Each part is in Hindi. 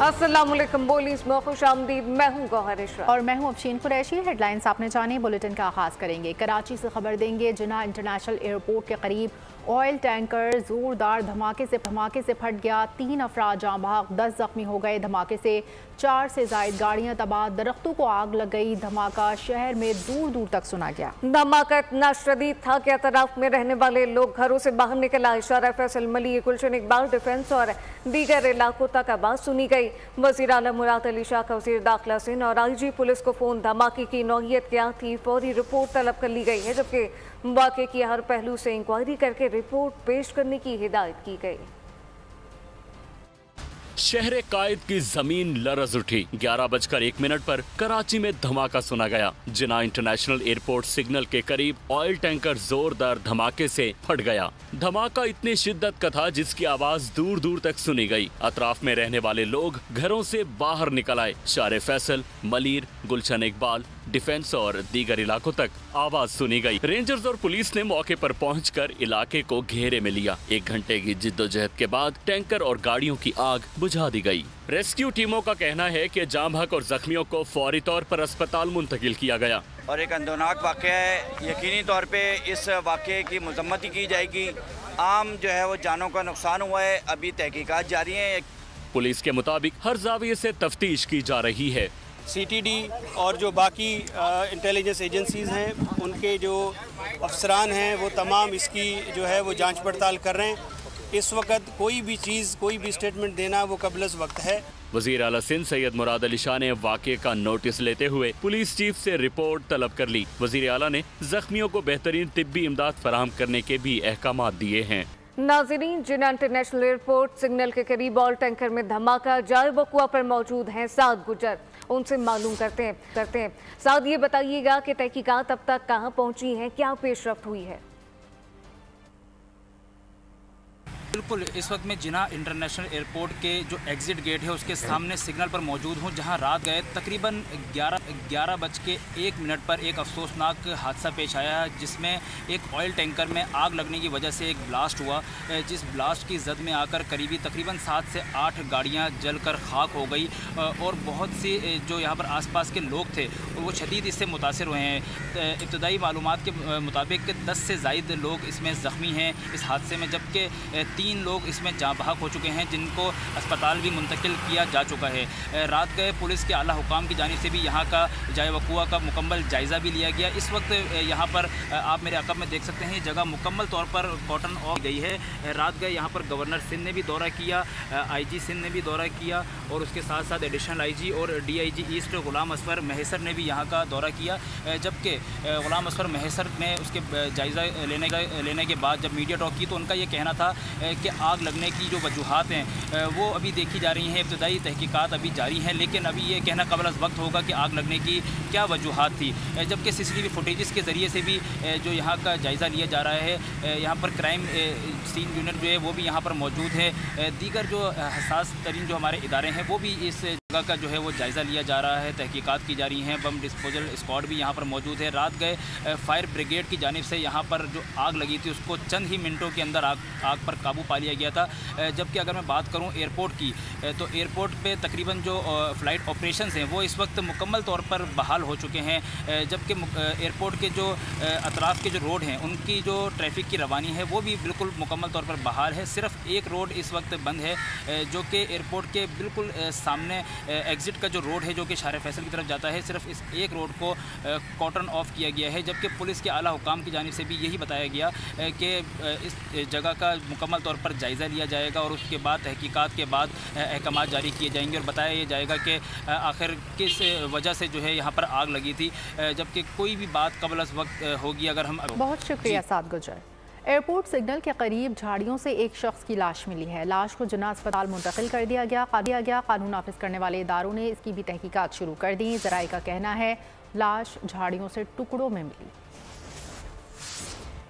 अस्सलामुअलैकुम। बोलीस में खुशामदीद। मैं हूँ गौहर इशरा और मैं हूँ अफशीन कुरैशी। हेडलाइंस आपने जाने, बुलेटिन का आगाज करेंगे। कराची से खबर देंगे, जिन्ना इंटरनेशनल एयरपोर्ट के करीब ऑयल टैंकर जोरदार धमाके से फट गया। 3 अफराद जाँ बहक, 10 जख्मी हो गए। धमाके से 4 से जायद गाड़ियां तबाह, दरख्तों को आग लग गई। धमाका शहर में दूर दूर तक सुना गया। धमाका इतना शदीद था कि अतराफ में रहने वाले लोग घरों से बाहर निकल आए। शारा फैसल, मलिक, गुलशन इकबाल, डिफेंस और दीगर इलाकों तक आवाज सुनी गई। वज़ीर आला मुराद अली शाह का वज़ीर दाखिला सिंध और IG पुलिस को फोन। धमाके की नौइयत क्या थी, फौरी रिपोर्ट तलब कर ली गई है, जबकि वाक़े की हर पहलू से इंक्वायरी करके रिपोर्ट पेश करने की हिदायत की गई। शहर कायद की जमीन लरज उठी। 11:01 पर कराची में धमाका सुना गया। जिन्ना इंटरनेशनल एयरपोर्ट सिग्नल के करीब ऑयल टैंकर जोरदार धमाके से फट गया। धमाका इतनी शिद्दत का था जिसकी आवाज दूर दूर तक सुनी गई। अतराफ में रहने वाले लोग घरों से बाहर निकल आए। शारे फैसल, मलीर, गुलशन इकबाल, डिफेंस और दीगर इलाकों तक आवाज सुनी गई। रेंजर्स और पुलिस ने मौके पर पहुंचकर इलाके को घेरे में लिया। 1 घंटे की जिद्दोजहद के बाद टैंकर और गाड़ियों की आग बुझा दी गई। रेस्क्यू टीमों का कहना है कि जाँ बहक और जख्मियों को फौरी तौर पर अस्पताल मुंतकिल किया गया। और एक अंदोनाक वाक़या है। यकीनी तौर पे इस वाक़े की मजम्मत की जाएगी। आम जो है वो जानों का नुकसान हुआ है। अभी तहकीकात जारी है। पुलिस के मुताबिक हर जाविये से तफ्तीश की जा रही है। CTD और जो बाकी इंटेलिजेंस एजेंसीज हैं, उनके जो अफसरान हैं, वो तमाम इसकी जो है वो जांच पड़ताल कर रहे हैं। इस वक्त कोई भी चीज़, कोई भी स्टेटमेंट देना वो कबलस वक्त है। वज़ीर आला सिंध सैयद मुराद अली शाह ने वाक़े का नोटिस लेते हुए पुलिस चीफ से रिपोर्ट तलब कर ली। वज़ीर आला ने जख्मियों को बेहतरीन तिब्बी इमदाद फराहम करने के भी अहकामात दिए हैं। नाज़रीन, जिन्ना इंटरनेशनल एयरपोर्ट सिग्नल के करीब ऑयल टैंकर में धमाका। जाए वकुआ पर मौजूद हैं साद गुजर, उनसे मालूम करते हैं। साद, ये बताइएगा कि तहकीकात अब तक कहाँ पहुँची हैं, क्या पेशरफ्त हुई है? बिल्कुल, इस वक्त मैं जिन्ना इंटरनेशनल एयरपोर्ट के जो एग्ज़िट गेट है उसके सामने सिग्नल पर मौजूद हूँ, जहां रात गए तकरीबन 11:01 पर एक अफसोसनाक हादसा पेश आया है, जिसमें एक ऑयल टैंकर में आग लगने की वजह से एक ब्लास्ट हुआ, जिस ब्लास्ट की जद में आकर तकरीबन 7 से 8 गाड़ियाँ जलकर खाक हो गई और बहुत सी जो यहाँ पर आसपास के लोग थे वो शदीद इससे मुतासर हुए हैं। इब्तदाई मालूमात के मुताबिक 10 से ज़ायद लोग इसमें ज़ख्मी हैं इस हादसे में, जबकि 3 लोग इसमें जाँ बहक हो चुके हैं, जिनको अस्पताल भी मुंतकिल किया जा चुका है। रात गए पुलिस के आला हुकाम की जानिब से भी यहाँ का जाए वकुआ का मुकम्मल जायज़ा भी लिया गया। इस वक्त यहाँ पर आप मेरे अक़ब में देख सकते हैं, ये जगह मुकम्मल तौर पर कॉटन ऑफ गई है। रात गए यहाँ पर गवर्नर सिंध ने भी दौरा किया, IG सिंध ने भी दौरा किया और उसके साथ साथ एडिशनल IG और DIG ईस्ट गुलाम असफर महसर ने भी यहाँ का दौरा किया, जबकि गुलाम असफर महसर ने उसके जायज़ा लेने के बाद जब मीडिया टॉक की तो उनका ये कहना था कि आग लगने की जो वजूहात हैं वो अभी देखी जा रही हैं। इब्तदाई तहकीकात अभी जारी हैं, लेकिन अभी ये कहना कबल अज़ वक्त होगा कि आग लगने की क्या वजूहात थी। जबकि CCTV फुटेजेस के ज़रिए से भी जो यहाँ का जायज़ा लिया जा रहा है। यहाँ पर क्राइम सीन यूनिट जो है वो भी यहाँ पर मौजूद है। दीगर जो हसास तरीन जो हमारे इदारे हैं वो भी इस जगह का जो है वो जायज़ा लिया जा रहा है, तहकीकात की जा रही हैं। बम डिस्पोजल स्क्वाड भी यहाँ पर मौजूद है। रात गए फायर ब्रिगेड की जानिब से यहाँ पर जो आग लगी थी उसको चंद ही मिनटों के अंदर आग पर काबू पा लिया गया था। जबकि अगर मैं बात करूं एयरपोर्ट की, तो एयरपोर्ट पे तकरीबन जो फ़्लाइट ऑपरेशंस हैं वो इस वक्त मुकम्मल तौर पर बहाल हो चुके हैं, जबकि एयरपोर्ट के जो अतराफ़ के जो रोड हैं उनकी जो ट्रैफिक की रवानी है वो भी बिल्कुल मुकम्मल तौर पर बहाल है। सिर्फ एक रोड इस वक्त बंद है, जो कि एयरपोर्ट के बिल्कुल सामने एग्ज़िट का जो रोड है जो कि शारे फैसल की तरफ जाता है, सिर्फ इस एक रोड को कॉटन ऑफ किया गया है। जबकि पुलिस के आला हुकाम की जानिब से भी यही बताया गया कि इस जगह का मुकम्मल तौर पर जायज़ा लिया जाएगा और उसके बाद तहकीकात के बाद अहकामात जारी किए जाएंगे और बताया ये जाएगा कि आखिर किस वजह से जो है यहाँ पर आग लगी थी, जबकि कोई भी बात कबल अज़ वक्त होगी। अगर हम बहुत शुक्रिया साद गुजर। एयरपोर्ट सिग्नल के करीब झाड़ियों से एक शख्स की लाश मिली है। लाश को जिन्ना अस्पताल मुंतकिल कर दिया गया। कानून नाफिज करने वाले इदारों ने इसकी भी तहकीकात शुरू कर दी। ज़राए का कहना है लाश झाड़ियों से टुकड़ों में मिली।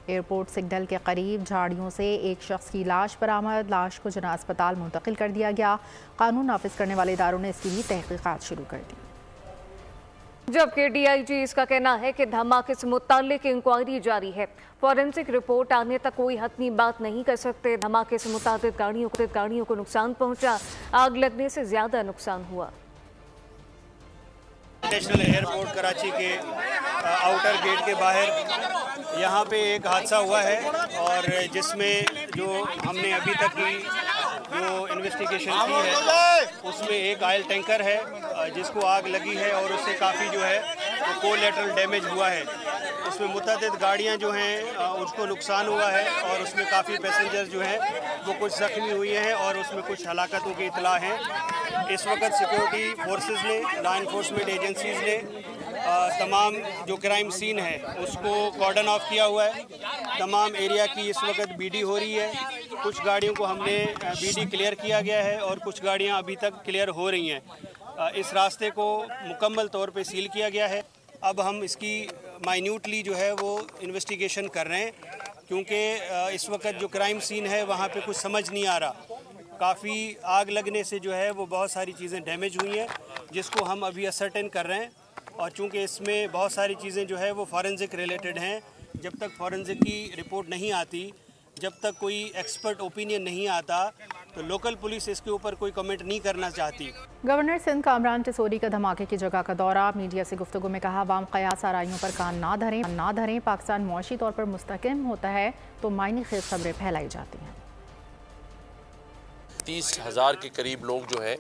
एयरपोर्ट सिग्नल के करीब झाड़ियों से एक शख्स की लाश बरामद। लाश को जिन्ना अस्पताल मुंतकिल कर दिया गया। कानून नाफिज करने वाले इदारों ने इसकी भी तहकीकात शुरू कर दी। जबकि डीआईजी इसका कहना है कि धमाके से मुताल्लिक इंक्वायरी जारी है। फॉरेंसिक रिपोर्ट आने तक कोई हतमी बात नहीं कर सकते। धमाके से मुताबिक गाड़ियों को नुकसान पहुंचा, आग लगने से ज्यादा नुकसान हुआ। नेशनल एयरपोर्ट कराची के आउटर गेट के बाहर यहाँ पे एक हादसा हुआ है और जिसमें जो हमने अभी तक की जो इन्वेस्टिगेशन की है उसमें एक ऑयल टैंकर है जिसको आग लगी है और उससे काफ़ी जो है वो कोलैटरल डैमेज हुआ है। उसमें मुतअद्दिद गाड़ियाँ जो हैं उसको नुकसान हुआ है और उसमें काफ़ी पैसेंजर जो हैं वो कुछ ज़ख्मी हुए हैं और उसमें कुछ हलाकतों की इतला है। इस वक्त सिक्योरिटी फोर्सेस ने, लॉ इन्फोर्समेंट एजेंसीज ने तमाम जो क्राइम सीन है उसको कॉर्डन ऑफ किया हुआ है। तमाम एरिया की इस वक्त बीडी हो रही है। कुछ गाड़ियों को हमने बीडी क्लियर किया गया है और कुछ गाड़ियां अभी तक क्लियर हो रही हैं। इस रास्ते को मुकम्मल तौर पे सील किया गया है। अब हम इसकी माइन्यूटली जो है वो इन्वेस्टिगेशन कर रहे हैं क्योंकि इस वक्त जो क्राइम सीन है वहाँ पे कुछ समझ नहीं आ रहा। काफ़ी आग लगने से जो है वो बहुत सारी चीज़ें डैमेज हुई हैं जिसको हम अभी असर्टेन कर रहे हैं और चूँकि इसमें बहुत सारी चीज़ें जो है वो फॉरेंसिक रिलेटेड हैं, जब तक फॉरेंसिक की रिपोर्ट नहीं आती, जब तक कोई एक्सपर्ट ओपिनियन नहीं आता तो लोकल पुलिस इसके ऊपर कोई कमेंट नहीं करना चाहती। गवर्नर सिंध कामरान टिसोरी का धमाके की जगह का दौरा। मीडिया से गुफ्तगू में कहा, अवाम कयास आराइयों पर कान ना धरें। पाकिस्तान मुआशी तौर पर मुस्तहकम होता है तो मायने खेज खबरें फैलाई जाती हैं। 30,000 के करीब लोग जो है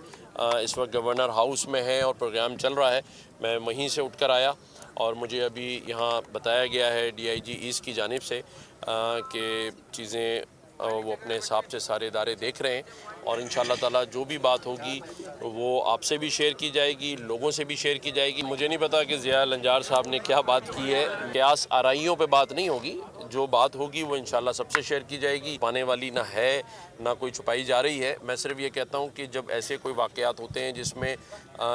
इस वक्त गवर्नर हाउस में हैं और प्रोग्राम चल रहा है। मैं वहीं से उठकर आया और मुझे अभी यहाँ बताया गया है डीआईजी ईस्ट की जानिब से कि चीज़ें वो अपने हिसाब से सारे इदारे देख रहे हैं और इंशाअल्लाह ताला जो भी बात होगी वो आपसे भी शेयर की जाएगी, लोगों से भी शेयर की जाएगी। मुझे नहीं पता कि ज़िया लंजार साहब ने क्या बात की है। कयास आराइयों पे बात नहीं होगी, जो बात होगी वो इंशाअल्लाह सबसे शेयर की जाएगी। पाने वाली ना है ना कोई छुपाई जा रही है। मैं सिर्फ ये कहता हूँ कि जब ऐसे कोई वाक़यात होते हैं जिसमें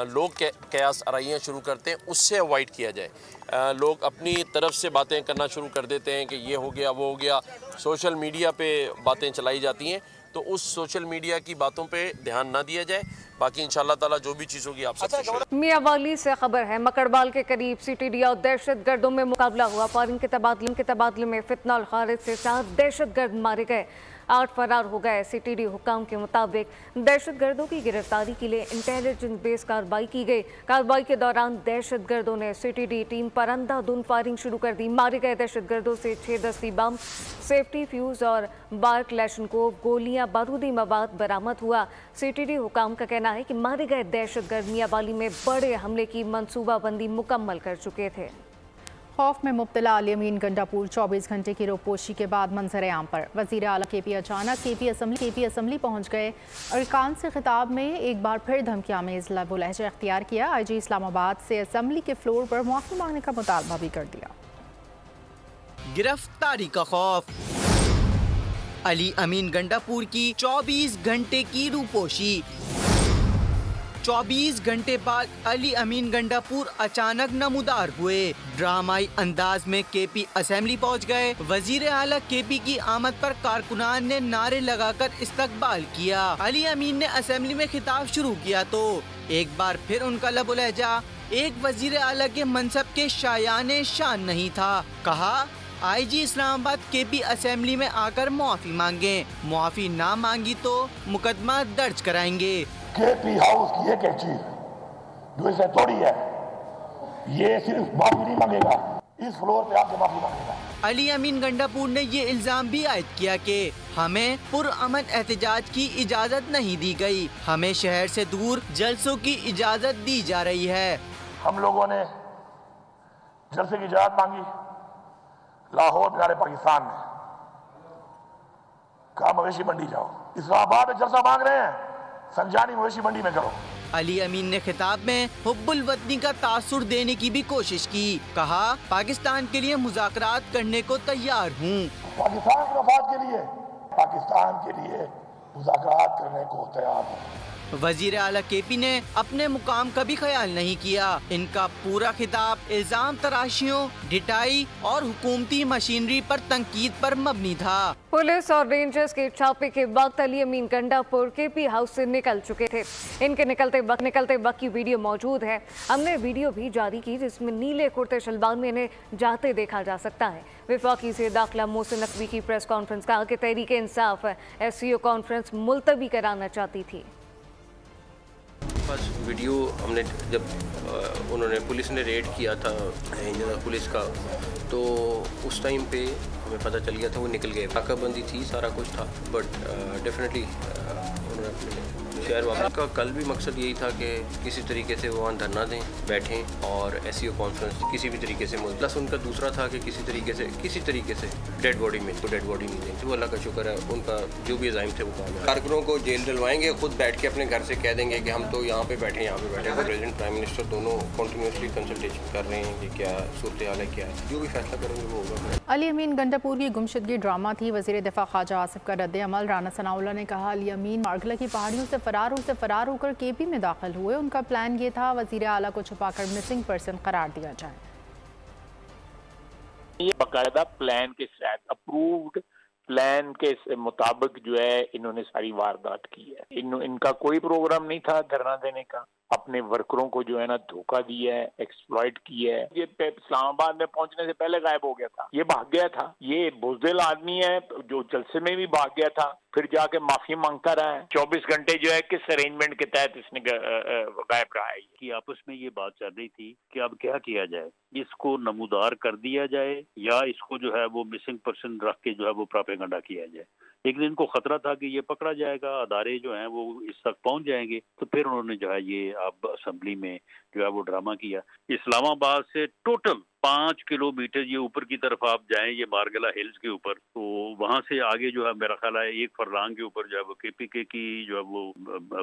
लोग कयास आराइयाँ शुरू करते हैं उससे अवॉइड किया जाए। लोग अपनी तरफ से बातें करना शुरू कर देते हैं कि ये हो गया वो हो गया, सोशल मीडिया पे बातें चलाई जाती हैं तो उस सोशल मीडिया की बातों पे ध्यान ना दिया जाए। बाकी इंशाअल्लाह ताला जो भी चीज़ होगी आप सबसे। मियांवाली से खबर है, मकड़बाल के करीब सीटीडी और दहशतगर्दों में मुकाबला हुआ। फायरिंग के तबादले में फितना और खारिज से 7 दहशतगर्द मारे गए, 8 फरार हो गए। सीटीडी हुकाम के मुताबिक दहशतगर्दों की गिरफ्तारी के लिए इंटेलिजेंस बेस कार्रवाई की गई। कार्रवाई के दौरान दहशतगर्दों ने सीटीडी टीम पर अंधाधुंध फायरिंग शुरू कर दी। मारे गए दहशतगर्दों से 6 दस्ती बम, सेफ्टी फ्यूज और बार क्लैशनकोव, गोलियां, बारूदी मवाद बरामद हुआ। सीटीडी हुकाम का कहना है कि मारे गए दहशतगर्द मियांवाली में बड़े हमले की मंसूबाबंदी मुकम्मल कर चुके थे। खौफ में मुब्तला अली अमीन गंडापुर 24 घंटे की रोपोशी के बाद मंजर आम पर। वज़ीर आला केपी अचानक केपी असम्बली पहुंच गए। अरकान से खिताब में एक बार फिर धमकियामेज़ लब लहजा अख्तियार किया। IG इस्लामाबाद से असम्बली के फ्लोर पर मुआफ़ी मांगने का मुतालबा भी कर दिया। गिरफ्तारी का खौफ, अली अमीन गंडापुर की 24 घंटे की रूपोशी। 24 घंटे बाद अली अमीन गंडापुर अचानक नमूदार हुए। ड्रामाई अंदाज में केपी असेंबली पहुंच गए। वजीर आला केपी की आमद पर कारकुनान ने नारे लगाकर इस्तकबाल किया। अली अमीन ने असेंबली में खिताब शुरू किया तो एक बार फिर उनका लबो लहजा एक वजीर आला के मनसब के शायाने शान नहीं था। कहा, IG इस्लामाबाद केपी असेंबली में आकर मुआफ़ी मांगे, मुआफ़ी ना मांगी तो मुकदमा दर्ज कराएंगे। केपी हाउस की एक चीज जो इसे तोड़ी है, ये सिर्फ माफी नहीं मांगेगा, इस फ्लोर पे आके माफी मांगेगा। अली अमीन गंडापुर ने ये इल्जाम भी आयद किया कि हमें पुरअमन एहतजाज की इजाजत नहीं दी गई, हमें शहर से दूर जलसों की इजाजत दी जा रही है। हम लोगों ने जलसे की इजाजत मांगी लाहौर किनारे पाकिस्तान में, कहा मवेशी मंडी जाओ। इस्लामाबाद में जलसा मांग रहे हैं, संजानी मवेशी मंडी में करो। अली अमीन ने खिताब में हुब्बुल वतनी का तासुर देने की भी कोशिश की। कहा, पाकिस्तान के लिए मुज़ाकरात करने को तैयार हूँ। पाकिस्तान के मफाद के लिए, पाकिस्तान के लिए मुज़ाकरात करने को तैयार हूँ। वजीर आला केपी ने अपने मुकाम का भी ख्याल नहीं किया। इनका पूरा खिताब इल्जाम तराशियों, ढिठाई और हुकूमती मशीनरी पर तनकीद पर मबनी था। पुलिस और रेंजर्स के छापे के वक्त अली अमीन गंडापुर केपी हाउस से निकल चुके थे। इनके निकलते वक्त की वीडियो मौजूद है। हमने वीडियो भी जारी की जिसमें नीले कुर्ते शलवार में इन्हें जाते देखा जा सकता है। विफाकी से दाखिला मोहसिन नकवी की प्रेस कॉन्फ्रेंस कहा कि तहरीक इंसाफ SCO कॉन्फ्रेंस मुलतवी कराना चाहती थी। बस वीडियो हमने जब उन्होंने पुलिस ने रेड किया था पुलिस का, तो उस टाइम पे हमें पता चल गया था वो निकल गए। नाकाबंदी थी, सारा कुछ था, बट डेफिनेटली उन्होंने अपने शहर वापस का कल भी मकसद यही था कि किसी तरीके से वो वहाँ धरना दें, बैठें और SCO कॉन्फ्रेंस किसी भी तरीके से प्लस उनका दूसरा था कि किसी तरीके से डेड बॉडी में तो डेड बॉडी नहीं दें। तो अल्लाह का शुक्र है उनका जो भी अज़ाइम थे वो काम है। कारकुनों को जेल डलवाएंगे, खुद बैठ के अपने घर से कह देंगे कि हम तो यहाँ पे बैठे। प्रेसिडेंट प्राइम मिनिस्टर दोनों कॉन्टीन्यूसली कंसल्टेशन कर रहे हैं कि क्या सूरत हाल है, क्या है, जो भी फैसला करेंगे वो होगा। अली अमीन गंडापुर की गुमशुदगी ड्रामा थी। वज़ीर दिफा ख्वाजा आसिफ का रद्द अमल। राना सनाउल्लाह ने कहा अली अमीन मार्गला की पहाड़ियों से फरार होकर KP में दाखिल हुए। उनका प्लान ये था वज़ीर आला को छुपाकर मिसिंग पर्सन करार दिया जाए। ये बाकायदा प्लान के साथ अप्रूव्ड प्लान के मुताबिक जो है इन्होंने सारी वारदात की है। इनका कोई प्रोग्राम नहीं था धरना देने का। अपने वर्करों को जो है ना धोखा दिया है, एक्सप्लॉइट किया है। ये इस्लामाबाद में पहुंचने से पहले गायब हो गया था, ये भाग गया था। ये बुज़दिल आदमी है जो जलसे में भी भाग गया था, फिर जाके माफी मांगता रहा है। 24 घंटे जो है किस अरेंजमेंट के तहत इसने गायब रहा है। कि आपस में ये बात चल रही थी कि अब क्या किया जाए, इसको नमूदार कर दिया जाए या इसको जो है वो मिसिंग पर्सन रख के जो है वो प्रोपेगेंडा किया जाए। लेकिन इनको खतरा था कि ये पकड़ा जाएगा, अदारे जो हैं वो इस तक पहुंच जाएंगे। तो फिर उन्होंने जो है ये अब असेंबली में जो है वो ड्रामा किया। इस्लामाबाद से टोटल 5 किलोमीटर ये ऊपर की तरफ आप जाएं, ये मारगला हिल्स के ऊपर, तो वहां से आगे जो है मेरा ख्याल है 1 फरलांग के ऊपर जो है वो KPK की जो है वो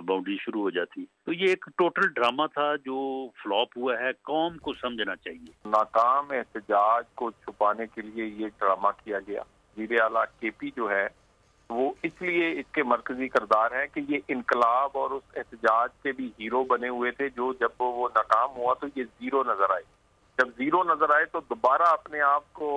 बाउंड्री शुरू हो जाती। तो ये एक टोटल ड्रामा था जो फ्लॉप हुआ है। कौम को समझना चाहिए नाकाम एहतजाज को छुपाने के लिए ये ड्रामा किया गया। वज़ीर आला KP जो है वो इसलिए इसके मरकजी किरदार है कि ये इनकलाब और उस एहतजाज के भी हीरो बने हुए थे, जो जब वो नाकाम हुआ तो ये जीरो नजर आए। जब जीरो नजर आए तो दोबारा अपने आप को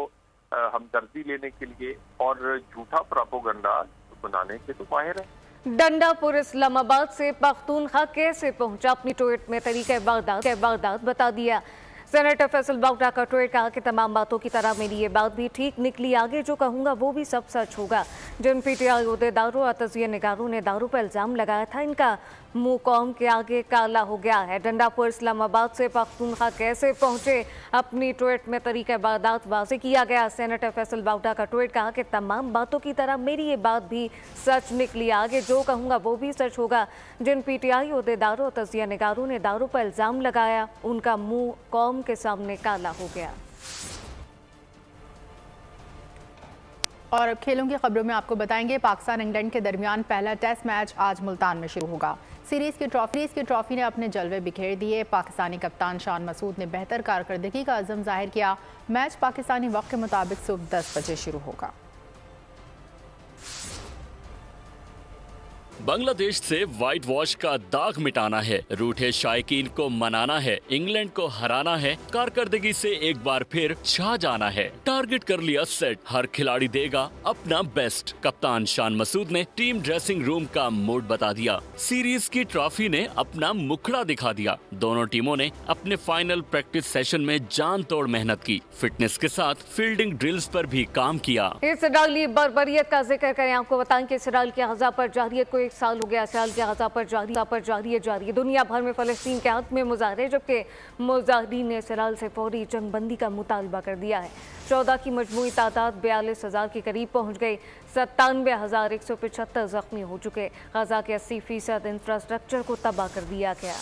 हमदर्दी लेने के लिए और झूठा प्रोपेगेंडा बनाने के तो माहिर है। गंडापुर इस्लामाबाद से पख्तूनख्वा कैसे पहुंचा, अपनी ट्वीट में तरीके बागदाद बता दिया। सेनेटर फैसल बाउटा का ट्वीट कहा कि तमाम बातों की तरह मेरी ये बात भी ठीक निकली, आगे जो कहूँगा वो भी सब सच होगा। जिन PTI उहदेदारों और तज़किया निगारों ने दारू पर इल्ज़ाम लगाया था, इनका मुंह कौम के आगे काला हो गया है। गंडापुर इस्लामाबाद से पख्तूनख्वा कैसे पहुंचे, अपनी ट्वीट में तरीका बागदाद वाज़ेह किया गया। सेनेटर फैसल बाउटा का ट्वीट कहा कि तमाम बातों की तरह मेरी ये बात भी सच निकली, आगे जो कहूँगा वो भी सच होगा। जिन PTI उहदेदारों और तज़किया निगारों ने दारू पर इल्ज़ाम लगाया, उनका मुंह कौम के सामने काला हो गया। और अब खेलों की खबरों में आपको बताएंगे पाकिस्तान इंग्लैंड के दरमियान पहला टेस्ट मैच आज मुल्तान में शुरू होगा। सीरीज की ट्रॉफी ने अपने जलवे बिखेर दिए। पाकिस्तानी कप्तान शान मसूद ने बेहतर कारकर्दगी का अज़म जाहिर किया। मैच पाकिस्तानी वक्त के मुताबिक सुबह 10 बजे शुरू होगा। बांग्लादेश से व्हाइट वॉश का दाग मिटाना है, रूठे शायकीन को मनाना है, इंग्लैंड को हराना है, कारकर्दगी से एक बार फिर छा जाना है। टारगेट कर लिया सेट, हर खिलाड़ी देगा अपना बेस्ट। कप्तान शान मसूद ने टीम ड्रेसिंग रूम का मूड बता दिया। सीरीज की ट्रॉफी ने अपना मुखड़ा दिखा दिया। दोनों टीमों ने अपने फाइनल प्रैक्टिस सेशन में जान तोड़ मेहनत की, फिटनेस के साथ फील्डिंग ड्रिल्स पर भी काम किया। इसराइली बर्बरियत का जिक्र करें, आपको बताएं कि इसराइल की गजा पर जारियत को 1 साल हो गया। इसराइल की गजा पर जारी है। दुनिया भर में फलस्तीन के हक में मुजाहरे, जबकि मुजाहिदीन ने इसराइल से फौरी जंगबंदी का मुतालबा कर दिया है। 14 की मजमूई तादाद 42,000 के करीब पहुंच गई। 97,175 जख्मी हो चुके। गजा के 80% इंफ्रास्ट्रक्चर को तबाह कर दिया गया।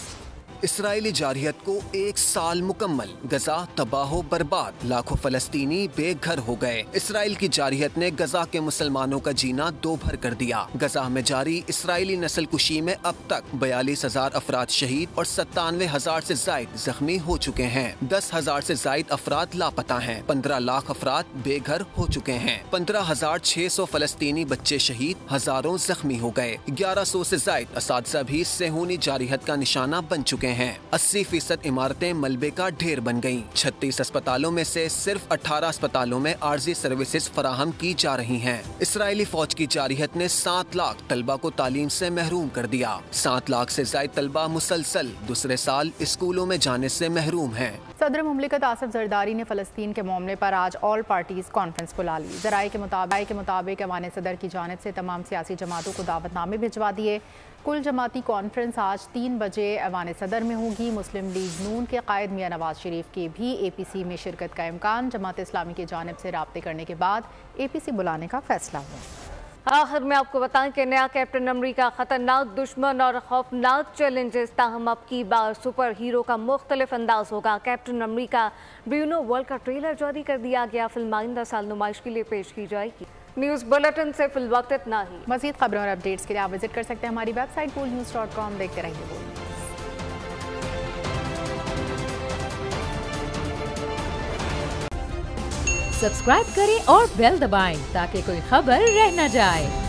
इसराइली जारहियत को 1 साल मुकम्मल, गजा तबाह बर्बाद, लाखों फलस्तीनी बेघर हो गए। इसराइल की जारहियत ने गजा के मुसलमानों का जीना दो भर कर दिया। गजा में जारी इसराइली नस्लकुशी में अब तक 42,000 अफराद शहीद और 97,000 से जायद जख्मी हो चुके हैं। 10,000 से जायद अफराद लापता हैं। 15 लाख अफराद बेघर हो चुके हैं। 15,600 फलस्तीनी बच्चे शहीद, हजारों जख्मी हो गए। 1100 से जायद असातिज़ा भी सेहूनी जारहियत का निशाना बन चुके हैं। 80% इमारतें मलबे का ढेर बन गयीं। 36 अस्पतालों में से सिर्फ 18 अस्पतालों में आर्जी सर्विसेज फराहम की जा रही हैं। इसराइली फौज की जारहियत ने 7 लाख तलबा को तालीम से महरूम कर दिया। 7 लाख से जायद तलबा मुसलसल दूसरे साल स्कूलों में जाने से महरूम हैं। सदर मुमलिकत आसिफ जरदारी ने फ़लस्तीन के मामले पर आज ऑल पार्टीज कॉन्फ्रेंस बुला ली। ज़राए के मुताबिक ऐवान सदर की जानिब से तमाम सियासी जमातों को दावतनामे भिजवा दिए। कुल जमाती कॉन्फ्रेंस आज 3 बजे ऐवान सदर में होगी। मुस्लिम लीग नून के कायद मियां नवाज शरीफ के भी APC में शिरकत का इम्कान। जमात इस्लामी की जानिब से राब्ते करने के बाद APC बुलाने का फैसला हुआ। आखिर में आपको बताएं कि नया कैप्टन अमेरिका खतरनाक दुश्मन और खौफनाक चैलेंजेस, ताहम अब की बार सुपर हीरो का मुख्तलिफ अंदाज होगा। कैप्टन अमेरिका ब्रूनो वर्ल्ड का ट्रेलर जारी कर दिया गया। फिल्म आइंदा साल नुमाइश के लिए पेश की जाएगी। न्यूज़ बुलेटिन से फिलवक्त इतना ही। मज़ीद खबरों और अपडेट्स के लिए आप विजिट कर सकते हैं हमारी वेबसाइट boldnews.com। देखते रहिए बोल न्यूज़। सब्सक्राइब करें और बेल दबाएं ताकि कोई खबर रह न जाए।